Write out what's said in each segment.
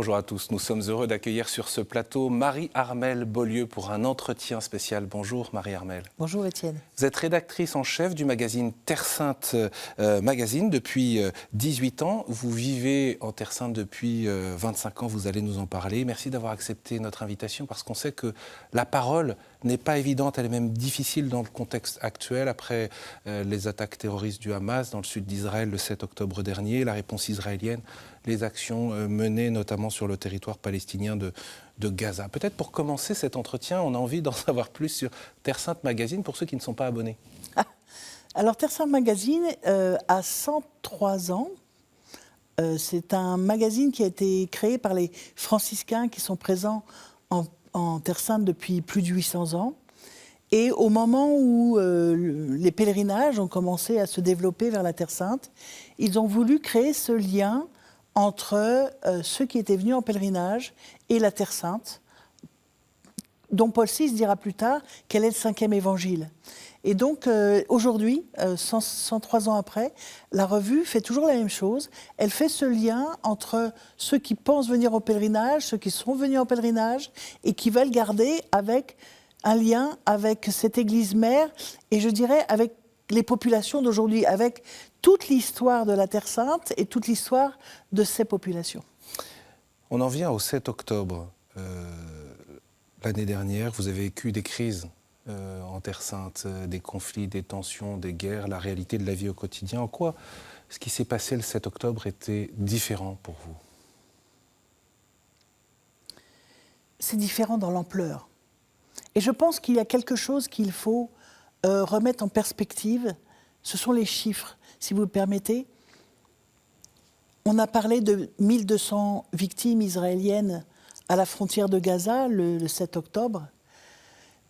Bonjour à tous, nous sommes heureux d'accueillir sur ce plateau Marie-Armelle Beaulieu pour un entretien spécial. Bonjour Marie-Armelle. Bonjour Étienne. Vous êtes rédactrice en chef du magazine Terre Sainte Magazine depuis 18 ans. Vous vivez en Terre Sainte depuis 25 ans, vous allez nous en parler. Merci d'avoir accepté notre invitation parce qu'on sait que la parole n'est pas évidente, elle est même difficile dans le contexte actuel après les attaques terroristes du Hamas dans le sud d'Israël le 7 octobre dernier, la réponse israélienne, les actions menées notamment sur le territoire palestinien de Gaza. Peut-être pour commencer cet entretien, on a envie d'en savoir plus sur Terre Sainte Magazine pour ceux qui ne sont pas abonnés. Alors Terre Sainte Magazine a 103 ans. C'est un magazine qui a été créé par les franciscains qui sont présents en Terre Sainte depuis plus de 800 ans. Et au moment où les pèlerinages ont commencé à se développer vers la Terre Sainte, ils ont voulu créer ce lien entre ceux qui étaient venus en pèlerinage et la Terre Sainte, dont Paul VI dira plus tard quel est le 5e évangile. Et donc aujourd'hui, 103 ans après, la revue fait toujours la même chose. Elle fait ce lien entre ceux qui pensent venir au pèlerinage, ceux qui sont venus en pèlerinage et qui veulent garder avec un lien avec cette église mère et je dirais avec les populations d'aujourd'hui, avec toute l'histoire de la Terre Sainte et toute l'histoire de ces populations. On en vient au 7 octobre. L'année dernière, vous avez vécu des crises en Terre Sainte, des conflits, des tensions, des guerres, la réalité de la vie au quotidien. En quoi ce qui s'est passé le 7 octobre était différent pour vous? C'est différent dans l'ampleur. Et je pense qu'il y a quelque chose qu'il faut remettre en perspective. Ce sont les chiffres, si vous le permettez. On a parlé de 1200 victimes israéliennes à la frontière de Gaza le 7 octobre.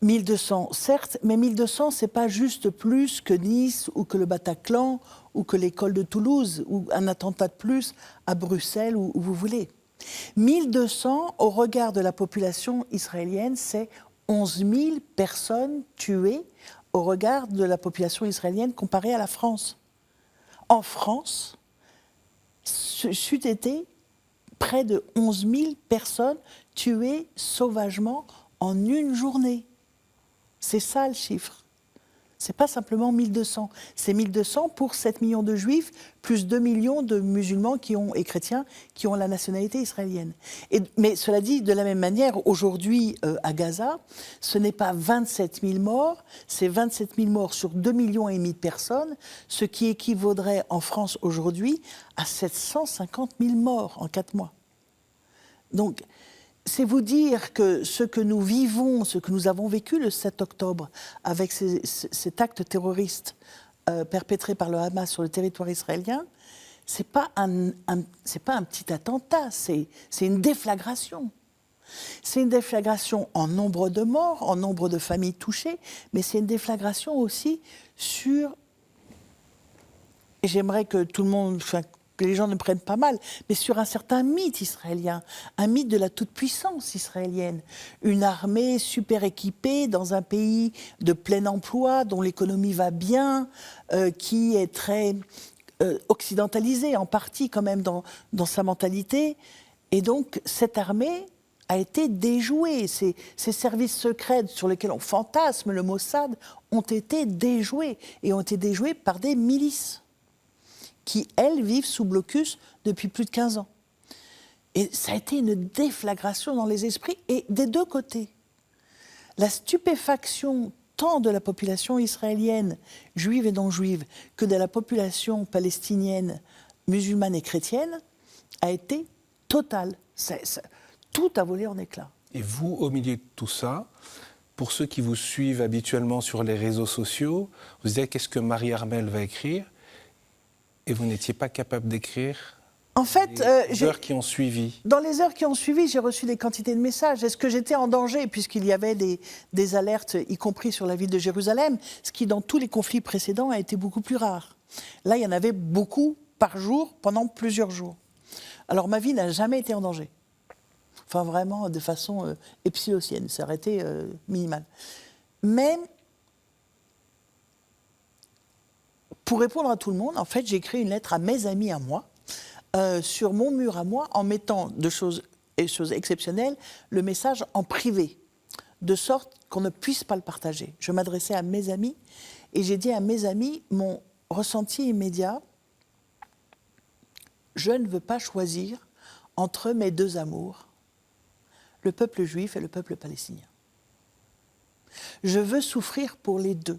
1200, certes, mais 1200, ce n'est pas juste plus que Nice ou que le Bataclan ou que l'école de Toulouse ou un attentat de plus à Bruxelles ou où vous voulez. 1200, au regard de la population israélienne, c'est 11 000 personnes tuées au regard de la population israélienne comparée à la France. En France, c'eût été près de 11 000 personnes tuées sauvagement en une journée. C'est ça le chiffre. C'est pas simplement 1200. C'est 1200 pour 7 millions de juifs, plus 2 millions de musulmans et chrétiens qui ont la nationalité israélienne. Mais cela dit, de la même manière, aujourd'hui à Gaza, ce n'est pas 27 000 morts, c'est 27 000 morts sur 2,5 millions de personnes, ce qui équivaudrait en France aujourd'hui à 750 000 morts en 4 mois. Donc, c'est vous dire que ce que nous vivons, ce que nous avons vécu le 7 octobre avec cet acte terroriste perpétré par le Hamas sur le territoire israélien, c'est pas un petit attentat, c'est une déflagration. C'est une déflagration en nombre de morts, en nombre de familles touchées, mais c'est une déflagration aussi sur... Et j'aimerais que tout le monde... que les gens ne prennent pas mal, mais sur un certain mythe israélien, un mythe de la toute-puissance israélienne. Une armée super équipée dans un pays de plein emploi, dont l'économie va bien, qui est très occidentalisée, en partie quand même dans sa mentalité. Et donc, cette armée a été déjouée. Ces services secrets sur lesquels on fantasme, le Mossad, ont été déjoués, et ont été déjoués par des milices qui, elles, vivent sous blocus depuis plus de 15 ans. Et ça a été une déflagration dans les esprits, et des deux côtés. La stupéfaction tant de la population israélienne, juive et non juive, que de la population palestinienne, musulmane et chrétienne, a été totale. Tout a volé en éclats. Et vous, au milieu de tout ça, pour ceux qui vous suivent habituellement sur les réseaux sociaux, vous disiez qu'est-ce que Marie-Armelle va écrire ? Et vous n'étiez pas capable d'écrire en fait, les heures qui ont suivi. Dans les heures qui ont suivi, j'ai reçu des quantités de messages. Est-ce que j'étais en danger, puisqu'il y avait des alertes, y compris sur la ville de Jérusalem, ce qui, dans tous les conflits précédents, a été beaucoup plus rare. Là, il y en avait beaucoup par jour, pendant plusieurs jours. Alors, ma vie n'a jamais été en danger. Enfin, vraiment, de façon epsilocienne. Ça aurait été minimal. Mais... pour répondre à tout le monde, en fait, j'ai écrit une lettre à mes amis à moi, sur mon mur à moi, en mettant deux choses chose exceptionnelle, le message en privé, de sorte qu'on ne puisse pas le partager. Je m'adressais à mes amis et j'ai dit à mes amis mon ressenti immédiat, je ne veux pas choisir entre mes deux amours, le peuple juif et le peuple palestinien. Je veux souffrir pour les deux.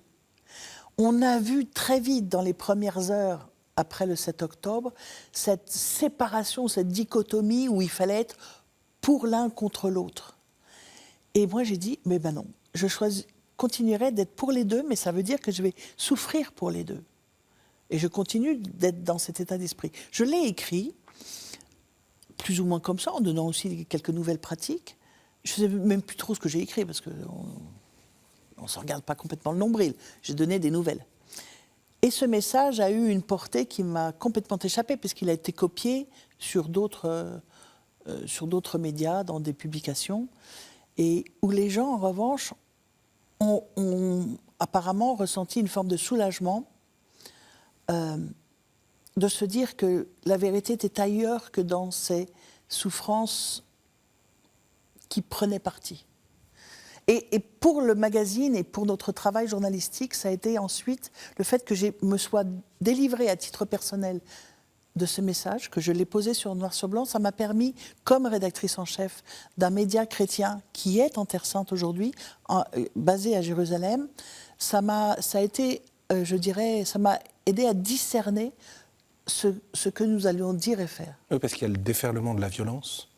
On a vu très vite, dans les premières heures après le 7 octobre, cette séparation, cette dichotomie où il fallait être pour l'un contre l'autre. Et moi, j'ai dit, mais ben non, je continuerai d'être pour les deux, mais ça veut dire que je vais souffrir pour les deux. Et je continue d'être dans cet état d'esprit. Je l'ai écrit, plus ou moins comme ça, en donnant aussi quelques nouvelles pratiques. Je ne sais même plus trop ce que j'ai écrit, parce qu'on ne se regarde pas complètement le nombril. J'ai donné des nouvelles. Et ce message a eu une portée qui m'a complètement échappé, puisqu'il a été copié sur d'autres médias, dans des publications, et où les gens, en revanche, ont apparemment ressenti une forme de soulagement de se dire que la vérité était ailleurs que dans ces souffrances qui prenaient parti. Et pour le magazine et pour notre travail journalistique, ça a été ensuite le fait que je me sois délivrée à titre personnel de ce message, que je l'ai posé sur noir sur blanc. Ça m'a permis, comme rédactrice en chef d'un média chrétien qui est en Terre Sainte aujourd'hui, basé à Jérusalem, ça m'a aidé à discerner ce que nous allions dire et faire. Oui, parce qu'il y a le déferlement de la violence,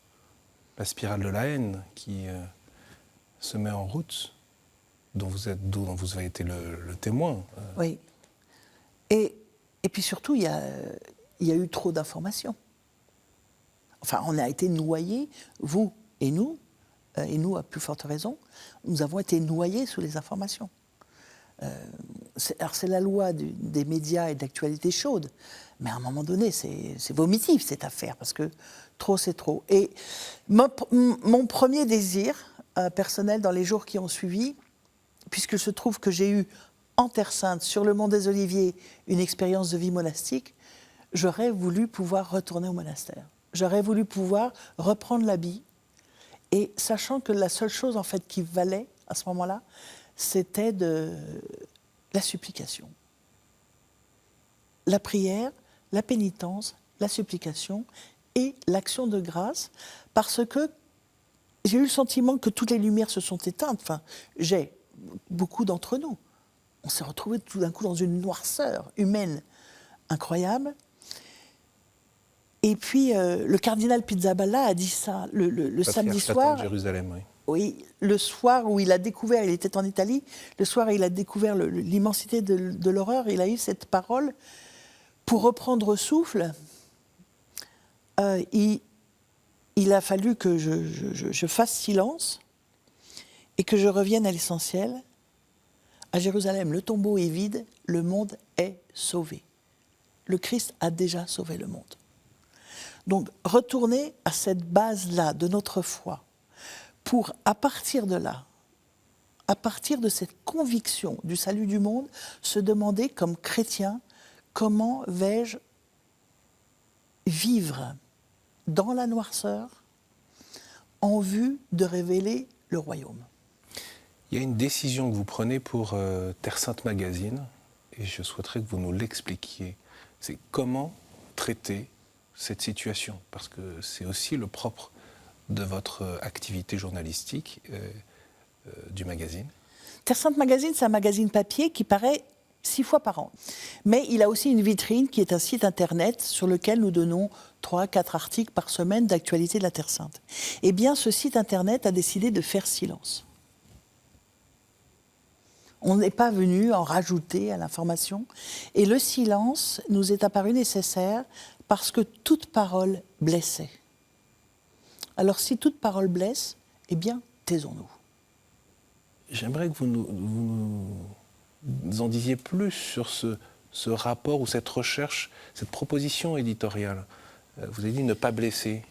la spirale de la haine qui se met en route, dont vous avez été le témoin. Oui. Et puis surtout, il y a eu trop d'informations. Enfin, on a été noyés, vous et nous à plus forte raison, nous avons été noyés sous les informations. Alors c'est la loi des médias et d'actualité chaude, mais à un moment donné, c'est vomitif cette affaire, parce que trop c'est trop. Et mon premier désir personnel dans les jours qui ont suivi, puisque se trouve que j'ai eu en Terre Sainte, sur le mont des Oliviers, une expérience de vie monastique, j'aurais voulu pouvoir retourner au monastère. J'aurais voulu pouvoir reprendre l'habit, et sachant que la seule chose en fait qui valait à ce moment-là, c'était de la supplication. La prière, la pénitence, la supplication et l'action de grâce, parce que j'ai eu le sentiment que toutes les lumières se sont éteintes. Enfin, beaucoup d'entre nous. On s'est retrouvés tout d'un coup dans une noirceur humaine incroyable. Et puis, le cardinal Pizzaballa a dit ça le samedi soir. De Jérusalem, oui. Oui, le soir où il a découvert, il était en Italie, le soir où il a découvert l'immensité de l'horreur, il a eu cette parole. Pour reprendre souffle, il a fallu que je fasse silence et que je revienne à l'essentiel. À Jérusalem, le tombeau est vide, le monde est sauvé. Le Christ a déjà sauvé le monde. Donc, retourner à cette base-là de notre foi, pour, à partir de là, à partir de cette conviction du salut du monde, se demander comme chrétien, comment vais-je vivre dans la noirceur en vue de révéler le royaume. Il y a une décision que vous prenez pour Terre Sainte Magazine, et je souhaiterais que vous nous l'expliquiez. C'est comment traiter cette situation, parce que c'est aussi le propre de votre activité journalistique du magazine. Terre Sainte Magazine, c'est un magazine papier qui paraît 6 fois par an. Mais il a aussi une vitrine qui est un site internet sur lequel nous donnons 3-4 articles par semaine d'actualité de la Terre Sainte. Eh bien, ce site internet a décidé de faire silence. On n'est pas venu en rajouter à l'information. Et le silence nous est apparu nécessaire parce que toute parole blessait. Alors si toute parole blesse, eh bien, taisons-nous. J'aimerais que vous nous en disiez plus sur ce rapport ou cette recherche, cette proposition éditoriale. Vous avez dit ne pas blesser.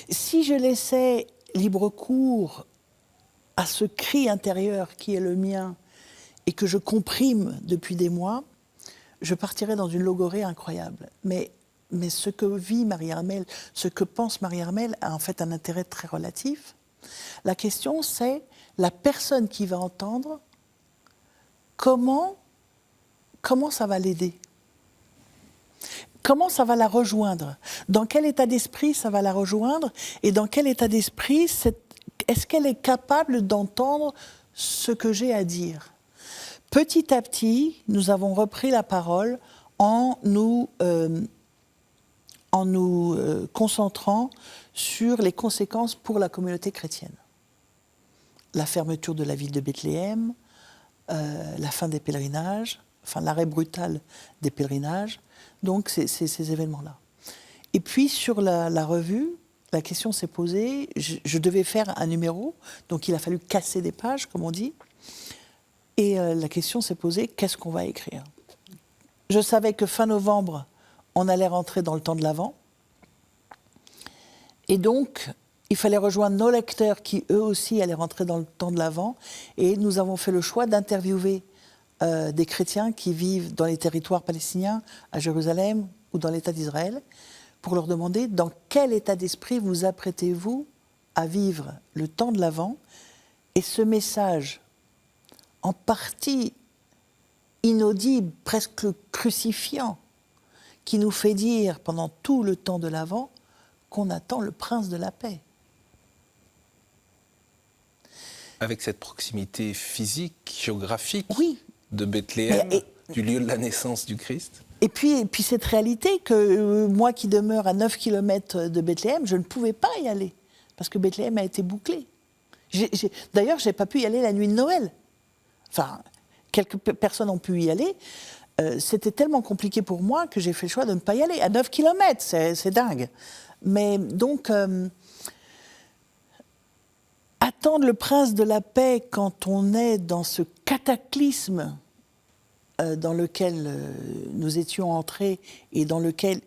Si je laissais libre cours à ce cri intérieur qui est le mien et que je comprime depuis des mois, je partirais dans une logorée incroyable. Mais ce que vit Marie-Armelle, ce que pense Marie-Armelle a en fait un intérêt très relatif. La question, c'est la personne qui va entendre, comment ça va l'aider ? Comment ça va la rejoindre ? Dans quel état d'esprit ça va la rejoindre ? Et dans quel état d'esprit est-ce qu'elle est capable d'entendre ce que j'ai à dire ? Petit à petit, nous avons repris la parole en nous concentrant sur les conséquences pour la communauté chrétienne. La fermeture de la ville de Bethléem, la fin des pèlerinages, enfin l'arrêt brutal des pèlerinages, donc ces événements-là. Et puis sur la revue, la question s'est posée, je devais faire un numéro, donc il a fallu casser des pages, comme on dit, et la question s'est posée, qu'est-ce qu'on va écrire ? Je savais que fin novembre, on allait rentrer dans le temps de l'Avent, et donc il fallait rejoindre nos lecteurs qui eux aussi allaient rentrer dans le temps de l'Avent, et nous avons fait le choix d'interviewer des chrétiens qui vivent dans les territoires palestiniens, à Jérusalem ou dans l'État d'Israël, pour leur demander dans quel état d'esprit vous apprêtez-vous à vivre le temps de l'Avent. Et ce message, en partie inaudible, presque crucifiant, qui nous fait dire pendant tout le temps de l'Avent qu'on attend le prince de la paix. Avec cette proximité physique, géographique, oui, de Bethléem, du lieu de la naissance du Christ. Et puis cette réalité que moi qui demeure à 9 km de Bethléem, je ne pouvais pas y aller, parce que Bethléem a été bouclé. D'ailleurs, je n'ai pas pu y aller la nuit de Noël. Enfin, quelques personnes ont pu y aller. C'était tellement compliqué pour moi que j'ai fait le choix de ne pas y aller. À 9 km, c'est dingue. Mais donc, attendre le prince de la paix quand on est dans ce cataclysme dans lequel nous étions entrés et dans lequel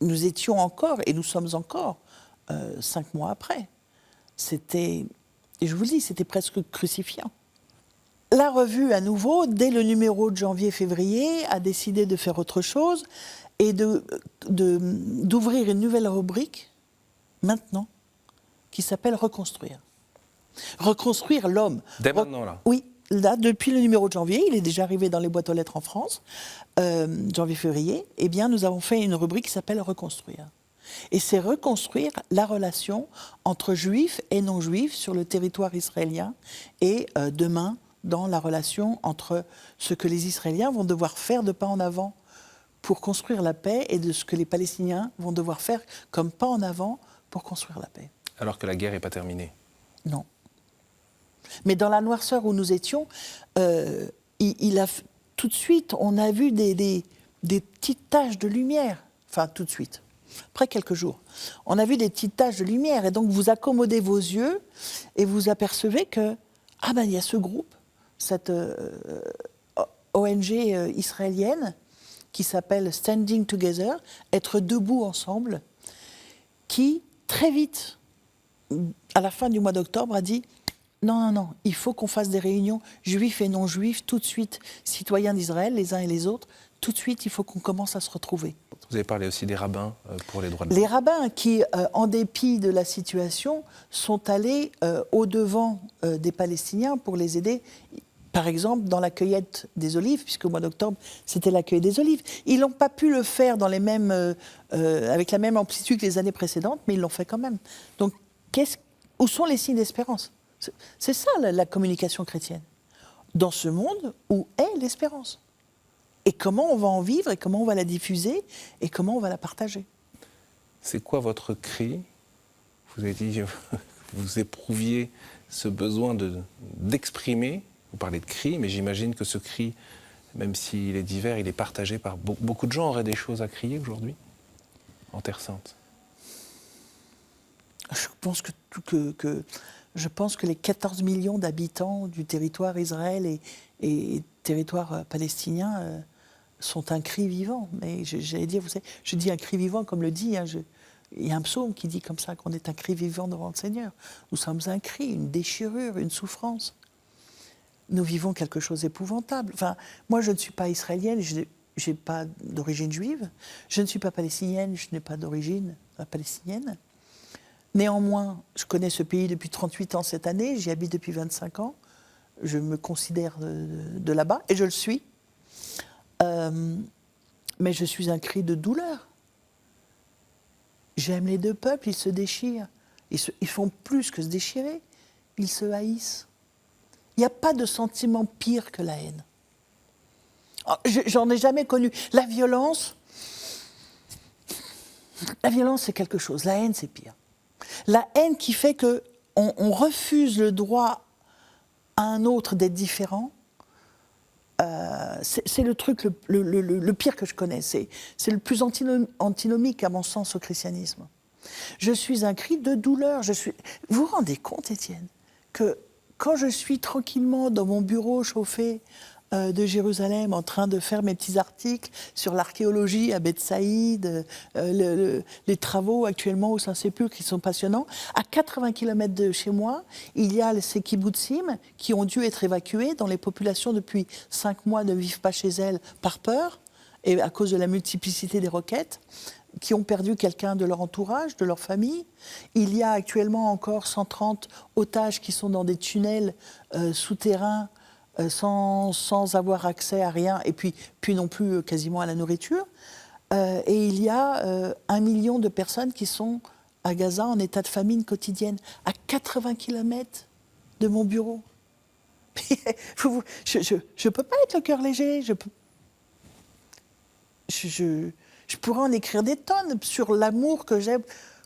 nous étions encore, et nous sommes encore, 5 mois après. C'était, et je vous le dis, c'était presque crucifiant. La revue, à nouveau, dès le numéro de janvier-février, a décidé de faire autre chose et d'ouvrir une nouvelle rubrique, maintenant, qui s'appelle « Reconstruire ». Reconstruire l'homme. Dès maintenant, là ? Oui. Là, depuis le numéro de janvier, il est déjà arrivé dans les boîtes aux lettres en France, janvier-février, eh bien, nous avons fait une rubrique qui s'appelle « Reconstruire ». Et c'est reconstruire la relation entre juifs et non-juifs sur le territoire israélien et demain, dans la relation entre ce que les Israéliens vont devoir faire de pas en avant pour construire la paix et de ce que les Palestiniens vont devoir faire comme pas en avant pour construire la paix. Alors que la guerre n'est pas terminée. Non. Mais dans la noirceur où nous étions, tout de suite, on a vu des petites taches de lumière. Enfin, tout de suite. Après quelques jours. On a vu des petites taches de lumière. Et donc, vous accommodez vos yeux et vous apercevez que, il y a ce groupe, cette ONG israélienne qui s'appelle Standing Together, être debout ensemble, qui, très vite, à la fin du mois d'octobre, a dit non, il faut qu'on fasse des réunions juifs et non-juifs, tout de suite, citoyens d'Israël, les uns et les autres, tout de suite, il faut qu'on commence à se retrouver. Vous avez parlé aussi des rabbins pour les droits de l'homme. Les rabbins qui, en dépit de la situation, sont allés au-devant des Palestiniens pour les aider, par exemple, dans la cueillette des olives, puisque au mois d'octobre, c'était la cueillette des olives. Ils n'ont pas pu le faire dans les mêmes, avec la même amplitude que les années précédentes, mais ils l'ont fait quand même. Donc, où sont les signes d'espérance ? C'est ça la communication chrétienne. Dans ce monde où est l'espérance. Et comment on va en vivre, et comment on va la diffuser, et comment on va la partager. C'est quoi votre cri ? Vous avez dit, vous éprouviez ce besoin d'exprimer. Vous parlez de cri, mais j'imagine que ce cri, même s'il est divers, il est partagé par beaucoup de gens. Auraient des choses à crier aujourd'hui, en Terre Sainte. Je pense que les 14 millions d'habitants du territoire Israël et territoire palestinien sont un cri vivant. Mais j'allais dire, vous savez, je dis un cri vivant comme le dit, il y a un psaume qui dit comme ça qu'on est un cri vivant devant le Seigneur. Nous sommes un cri, une déchirure, une souffrance. Nous vivons quelque chose d'épouvantable. Enfin, moi, je ne suis pas israélienne, je j'ai pas d'origine juive. Je ne suis pas palestinienne, je n'ai pas d'origine palestinienne. Néanmoins, je connais ce pays depuis 38 ans cette année, j'y habite depuis 25 ans. Je me considère de là-bas, et je le suis. Mais je suis un cri de douleur. J'aime les deux peuples, ils se déchirent. Ils font plus que se déchirer, ils se haïssent. Il n'y a pas de sentiment pire que la haine. J'en ai jamais connu. La violence, c'est quelque chose. La haine, c'est pire. La haine qui fait qu'on refuse le droit à un autre d'être différent, c'est le truc le pire que je connais. C'est le plus antinomique, à mon sens, au christianisme. Je suis un cri de douleur. Vous vous rendez compte, Étienne, que quand je suis tranquillement dans mon bureau chauffé de Jérusalem, en train de faire mes petits articles sur l'archéologie à Beth Saïd, les travaux actuellement au Saint-Sépulcre qui sont passionnants. À 80 km de chez moi, il y a ces kibbutzim qui ont dû être évacués, dont les populations depuis 5 mois ne vivent pas chez elles par peur, et à cause de la multiplicité des roquettes, qui ont perdu quelqu'un de leur entourage, de leur famille. Il y a actuellement encore 130 otages qui sont dans des tunnels souterrains, sans avoir accès à rien, et puis non plus quasiment à la nourriture. Et il y a 1 million de personnes qui sont à Gaza en état de famine quotidienne, à 80 km de mon bureau. Je ne peux pas être le cœur léger. Je pourrais en écrire des tonnes sur l'amour que j'ai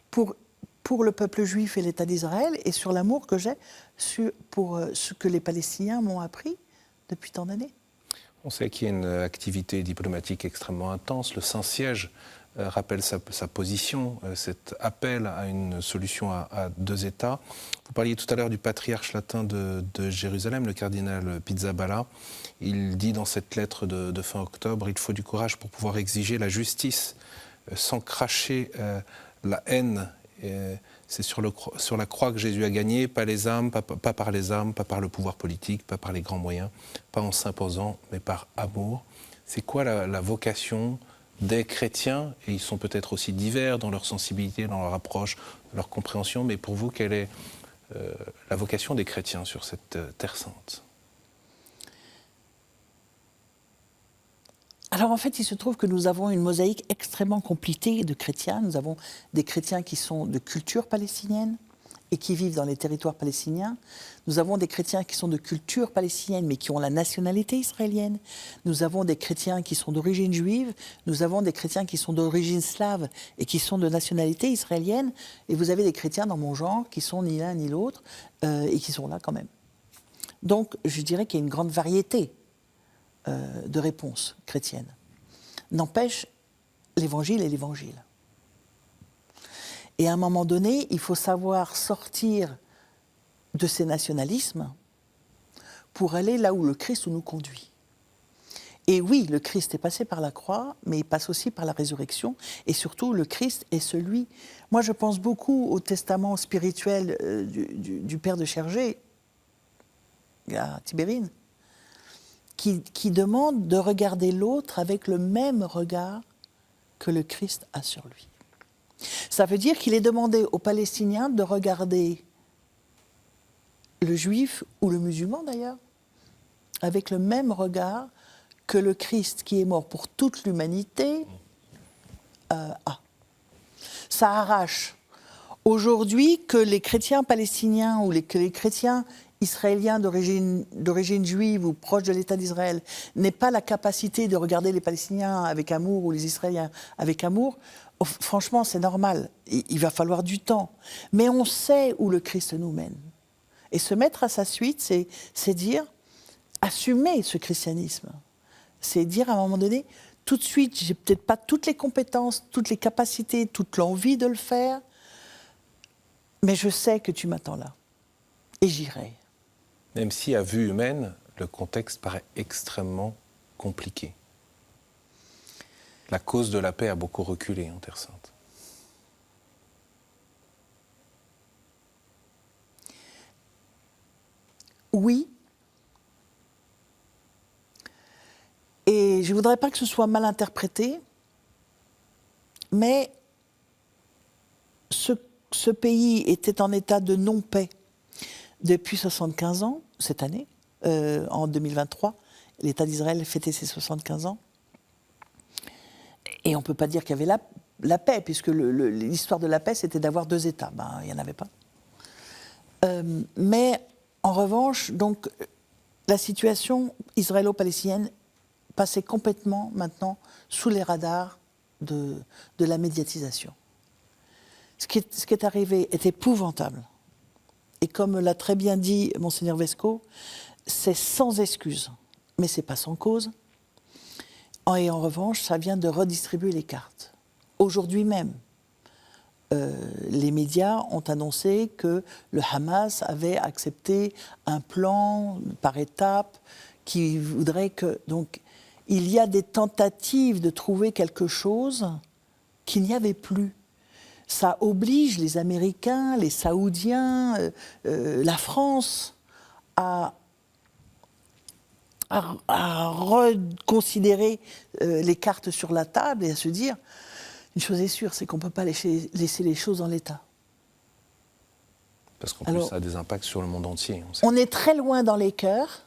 pour le peuple juif et l'État d'Israël, et sur l'amour que j'ai pour ce que les Palestiniens m'ont appris depuis tant d'années. On sait qu'il y a une activité diplomatique extrêmement intense. Le Saint-Siège rappelle sa position, cet appel à une solution à 2 États. Vous parliez tout à l'heure du patriarche latin de Jérusalem, le cardinal Pizzaballa. Il dit dans cette lettre de fin octobre, il faut du courage pour pouvoir exiger la justice sans cracher la haine. C'est sur la croix que Jésus a gagné, pas les âmes, pas par les armes, pas par le pouvoir politique, pas par les grands moyens, pas en s'imposant, mais par amour. C'est quoi la vocation des chrétiens? Et ils sont peut-être aussi divers dans leur sensibilité, dans leur approche, leur compréhension, mais pour vous, quelle est la vocation des chrétiens sur cette terre sainte? Alors en fait, il se trouve que nous avons une mosaïque extrêmement compliquée de chrétiens. Nous avons des chrétiens qui sont de culture palestinienne et qui vivent dans les territoires palestiniens. Nous avons des chrétiens qui sont de culture palestinienne mais qui ont la nationalité israélienne. Nous avons des chrétiens qui sont d'origine juive. Nous avons des chrétiens qui sont d'origine slave et qui sont de nationalité israélienne. Et vous avez des chrétiens dans mon genre qui sont ni l'un ni l'autre et qui sont là quand même. Donc je dirais qu'il y a une grande variété de réponses chrétiennes. N'empêche, l'évangile est l'évangile. Et à un moment donné, il faut savoir sortir de ces nationalismes pour aller là où le Christ nous conduit. Et oui, le Christ est passé par la croix, mais il passe aussi par la résurrection. Et surtout, le Christ est celui... Moi, je pense beaucoup au testament spirituel du père de Chergé, à Tibérine, qui demande de regarder l'autre avec le même regard que le Christ a sur lui. Ça veut dire qu'il est demandé aux Palestiniens de regarder le juif, ou le musulman d'ailleurs, avec le même regard que le Christ qui est mort pour toute l'humanité a. Ça arrache aujourd'hui que les chrétiens palestiniens ou que les chrétiens israéliens d'origine juive ou proches de l'État d'Israël n'aient pas la capacité de regarder les Palestiniens avec amour ou les Israéliens avec amour. Franchement, c'est normal. Il va falloir du temps. Mais on sait où le Christ nous mène. Et se mettre à sa suite, c'est dire, assumer ce christianisme. C'est dire à un moment donné, tout de suite, j'ai peut-être pas toutes les compétences, toutes les capacités, toute l'envie de le faire, mais je sais que tu m'attends là. Et j'irai. Même si, à vue humaine, le contexte paraît extrêmement compliqué. La cause de la paix a beaucoup reculé en Terre Sainte. Oui. Et Et je ne voudrais pas que ce soit mal interprété, mais ce pays était en état de non-paix depuis 75 ans, cette année, en 2023. L'État d'Israël fêtait ses 75 ans. Et on ne peut pas dire qu'il y avait la paix, puisque l'histoire de la paix, c'était d'avoir 2 États. Ben, il n'y en avait pas. Mais en revanche, donc, la situation israélo-palestinienne passait complètement maintenant sous les radars de la médiatisation. Ce qui est arrivé est épouvantable. Et comme l'a très bien dit Monseigneur Vesco, c'est sans excuse, mais ce n'est pas sans cause. Et en revanche, ça vient de redistribuer les cartes. Aujourd'hui même, les médias ont annoncé que le Hamas avait accepté un plan par étapes qui voudrait que... Donc, il y a des tentatives de trouver quelque chose qu'il n'y avait plus. Ça oblige les Américains, les Saoudiens, la France à reconsidérer les cartes sur la table et à se dire, une chose est sûre, c'est qu'on ne peut pas laisser les choses en l'état. Parce qu'en plus, ça a des impacts sur le monde entier. On est très loin dans les cœurs,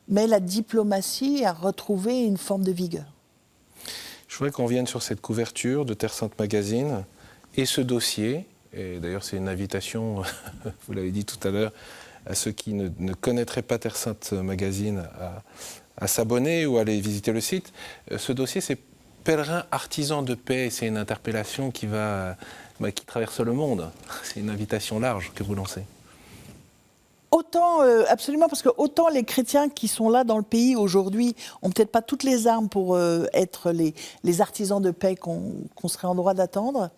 mais la diplomatie a retrouvé une forme de vigueur. Je voudrais qu'on vienne sur cette couverture de Terre Sainte Magazine et ce dossier. Et d'ailleurs, c'est une invitation, vous l'avez dit tout à l'heure, à ceux qui ne connaîtraient pas Terre Sainte Magazine à s'abonner ou à aller visiter le site. Ce dossier, c'est Pèlerins artisans de paix. C'est une interpellation qui traverse le monde. C'est une invitation large que vous lancez. Autant, absolument, parce que autant les chrétiens qui sont là dans le pays aujourd'hui ont peut-être pas toutes les armes pour être les artisans de paix qu'on serait en droit d'attendre,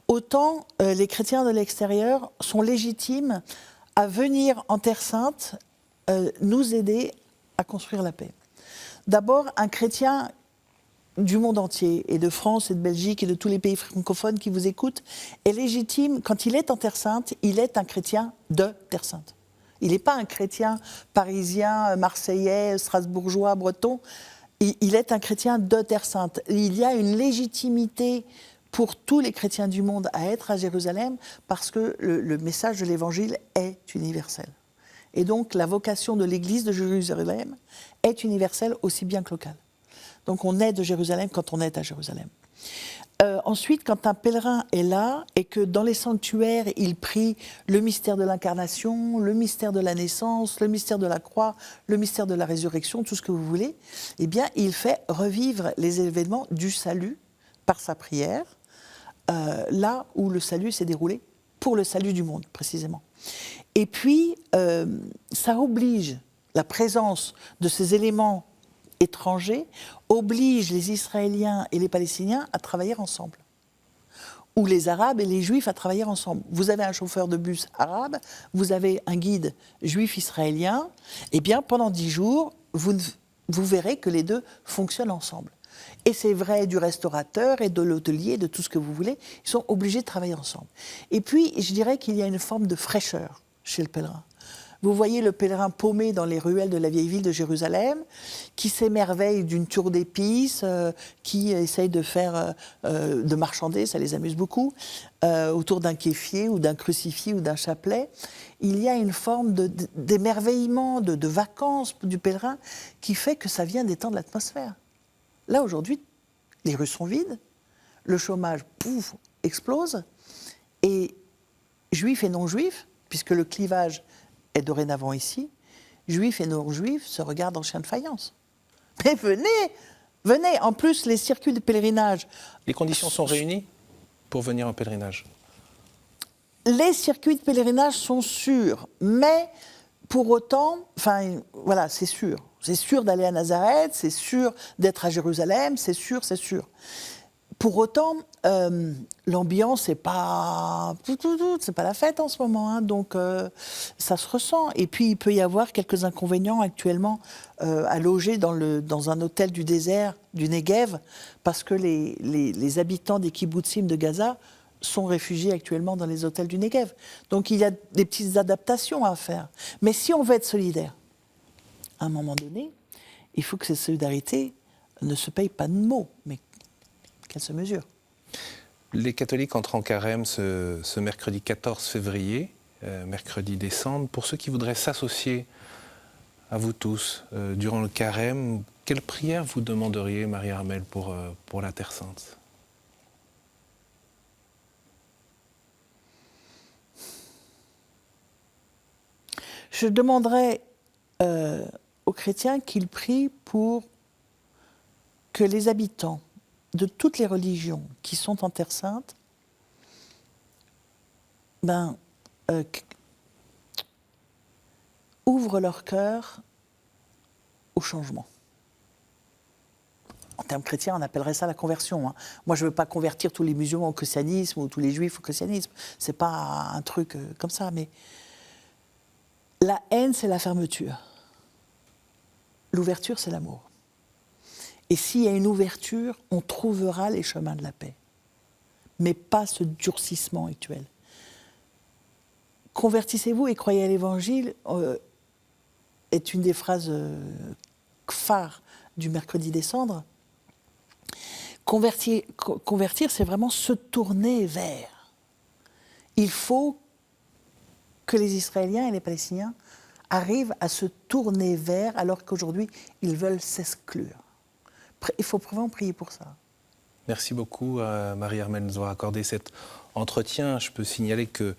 autant les chrétiens de l'extérieur sont légitimes à venir en Terre Sainte nous aider à construire la paix. D'abord, un chrétien du monde entier, et de France, et de Belgique, et de tous les pays francophones qui vous écoutent, est légitime, quand il est en Terre Sainte, il est un chrétien de Terre Sainte. Il n'est pas un chrétien parisien, marseillais, strasbourgeois, breton. Il est un chrétien de Terre Sainte. Il y a une légitimité pour tous les chrétiens du monde à être à Jérusalem parce que le message de l'Évangile est universel. Et donc la vocation de l'Église de Jérusalem est universelle aussi bien que locale. Donc on est de Jérusalem quand on est à Jérusalem. Ensuite, quand un pèlerin est là et que dans les sanctuaires, il prie le mystère de l'incarnation, le mystère de la naissance, le mystère de la croix, le mystère de la résurrection, tout ce que vous voulez, eh bien, il fait revivre les événements du salut par sa prière, là où le salut s'est déroulé, pour le salut du monde, précisément. Et puis, ça oblige la présence de ces éléments étrangers oblige les Israéliens et les Palestiniens à travailler ensemble. Ou les Arabes et les Juifs à travailler ensemble. Vous avez un chauffeur de bus arabe, vous avez un guide juif israélien, et bien pendant 10 jours, vous verrez que les deux fonctionnent ensemble. Et c'est vrai du restaurateur et de l'hôtelier, de tout ce que vous voulez, ils sont obligés de travailler ensemble. Et puis, je dirais qu'il y a une forme de fraîcheur chez le pèlerin. Vous voyez le pèlerin paumé dans les ruelles de la vieille ville de Jérusalem, qui s'émerveille d'une tour d'épices, qui essaye de marchander, ça les amuse beaucoup, autour d'un kéfier ou d'un crucifix ou d'un chapelet. Il y a une forme d'émerveillement, de vacances du pèlerin qui fait que ça vient détendre l'atmosphère. Là, aujourd'hui, les rues sont vides, le chômage, pouf, explose, et juifs et non-juifs, puisque le clivage est dorénavant ici, juifs et non-juifs se regardent en chien de faïence. Mais venez, en plus les circuits de pèlerinage... Les conditions sont réunies pour venir en pèlerinage? Les circuits de pèlerinage sont sûrs, mais pour autant, enfin voilà, c'est sûr. C'est sûr d'aller à Nazareth, c'est sûr d'être à Jérusalem, c'est sûr. Pour autant, l'ambiance, c'est pas la fête en ce moment, hein, donc ça se ressent. Et puis, il peut y avoir quelques inconvénients actuellement à loger dans un hôtel du désert du Negev, parce que les habitants des kibbutzim de Gaza sont réfugiés actuellement dans les hôtels du Negev. Donc, il y a des petites adaptations à faire. Mais si on veut être solidaire, à un moment donné, il faut que cette solidarité ne se paye pas de mots, mais qu'elle se mesure. Les catholiques entrent en carême ce mercredi 14 février, mercredi des Cendres. Pour ceux qui voudraient s'associer à vous tous durant le carême, quelle prière vous demanderiez, Marie-Armelle, pour la Terre Sainte ? Je demanderais aux chrétiens qu'ils prient pour que les habitants de toutes les religions qui sont en Terre Sainte ouvrent leur cœur au changement. En termes chrétiens, on appellerait ça la conversion. Hein. Moi, je ne veux pas convertir tous les musulmans au christianisme ou tous les juifs au christianisme. Ce n'est pas un truc comme ça, mais la haine, c'est la fermeture. L'ouverture, c'est l'amour. Et s'il y a une ouverture, on trouvera les chemins de la paix. Mais pas ce durcissement actuel. Convertissez-vous et croyez à l'Évangile est une des phrases phares du mercredi des Cendres. Convertir, c'est vraiment se tourner vers. Il faut que les Israéliens et les Palestiniens arrivent à se tourner vers, alors qu'aujourd'hui, ils veulent s'exclure. Il faut vraiment prier pour ça. Merci beaucoup, Marie-Armelle, de nous avoir accordé cet entretien. Je peux signaler que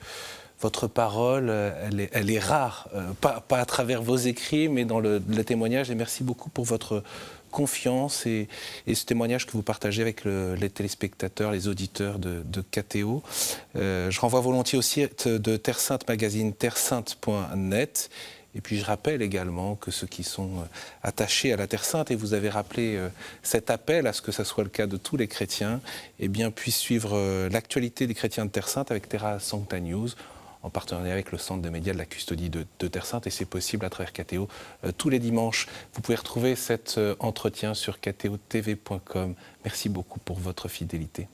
votre parole, elle est rare, pas à travers vos écrits, mais dans le témoignage. Et merci beaucoup pour votre confiance et ce témoignage que vous partagez avec les téléspectateurs, les auditeurs de KTO. Je renvoie volontiers au site de Terre Sainte Magazine, terresainte.net. Et puis je rappelle également que ceux qui sont attachés à la Terre Sainte, et vous avez rappelé cet appel à ce que ce soit le cas de tous les chrétiens, eh bien, puissent suivre l'actualité des chrétiens de Terre Sainte avec Terra Sancta News, en partenariat avec le Centre de médias de la custodie de Terre Sainte, et c'est possible à travers KTO tous les dimanches. Vous pouvez retrouver cet entretien sur ktotv.com. Merci beaucoup pour votre fidélité.